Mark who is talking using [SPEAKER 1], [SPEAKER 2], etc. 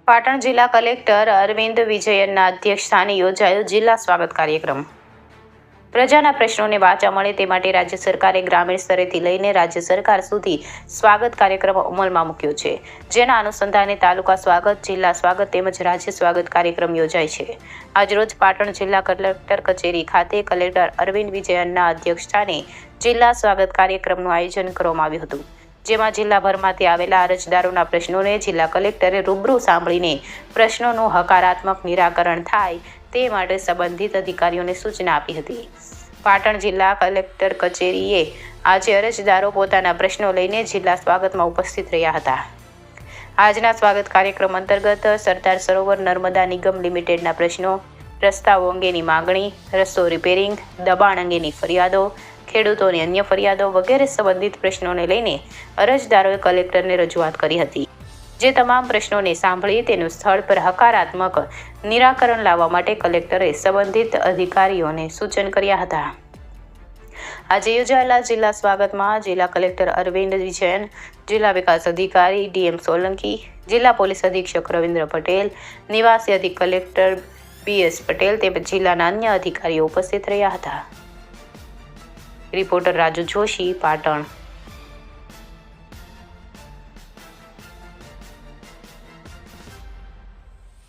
[SPEAKER 1] પાટણ જિલ્લા કલેક્ટર અરવિંદ વિજયનના અધ્યક્ષસ્થાને યોજાયો જિલ્લા સ્વાગત કાર્યક્રમ. પ્રજાના પ્રશ્નોને વાચા મળે તે માટે રાજ્ય સરકારે ગ્રામીણ સ્તરેથી લઈને રાજ્ય સરકાર સુધી સ્વાગત કાર્યક્રમ અમલમાં મૂક્યો છે, જેના અનુસંધાને તાલુકા સ્વાગત, જિલ્લા સ્વાગત તેમજ રાજ્ય સ્વાગત કાર્યક્રમ યોજાય છે. આજરોજ પાટણ જિલ્લા કલેક્ટર કચેરી ખાતે કલેક્ટર અરવિંદ વિજયનના અધ્યક્ષસ્થાને જિલ્લા સ્વાગત કાર્યક્રમનું આયોજન કરવામાં આવ્યું હતું, જેમાં જિલ્લાભરમાંથી આવેલા અરજદારોના પ્રશ્નોને જિલ્લા કલેક્ટરે રૂબરૂ સાંભળીને પ્રશ્નોનું હકારાત્મક નિરાકરણ થાય તે માટે સંબંધિત અધિકારીઓને સૂચના આપી હતી. પાટણ જિલ્લા કલેક્ટર કચેરીએ આજે અરજદારો પોતાના પ્રશ્નો લઈને જિલ્લા સ્વાગતમાં ઉપસ્થિત રહ્યા હતા. આજના સ્વાગત કાર્યક્રમ અંતર્ગત સરદાર સરોવર નર્મદા નિગમ લિમિટેડના પ્રશ્નો, રસ્તાઓ અંગેની માગણી, રસ્તો રિપેરિંગ, દબાણ અંગેની ફરિયાદો, ખેડૂતોની અન્ય ફરિયાદો વગેરે સંબંધિત પ્રશ્નોને લઈને અરજદારોએ કલેક્ટરને રજૂઆત કરી હતી, જે તમામ પ્રશ્નોને સાંભળી તેનું સ્થળ પર હકારાત્મક નિરાકરણ લાવવા માટે કલેક્ટરે સંબંધિત અધિકારીઓને સૂચન કર્યા હતા. આજે યોજાયેલા જિલ્લા સ્વાગતમાં જિલ્લા કલેક્ટર અરવિંદ વિજયન, જિલ્લા વિકાસ અધિકારી ડીએમ સોલંકી, જિલ્લા પોલીસ અધિક્ષક રવિન્દ્ર પટેલ, નિવાસી અધિક કલેક્ટર બીએસ પટેલ તેમજ જિલ્લાના અન્ય અધિકારીઓ ઉપસ્થિત રહ્યા હતા. રિપોર્ટર રાજુ જોશી, પાટણ.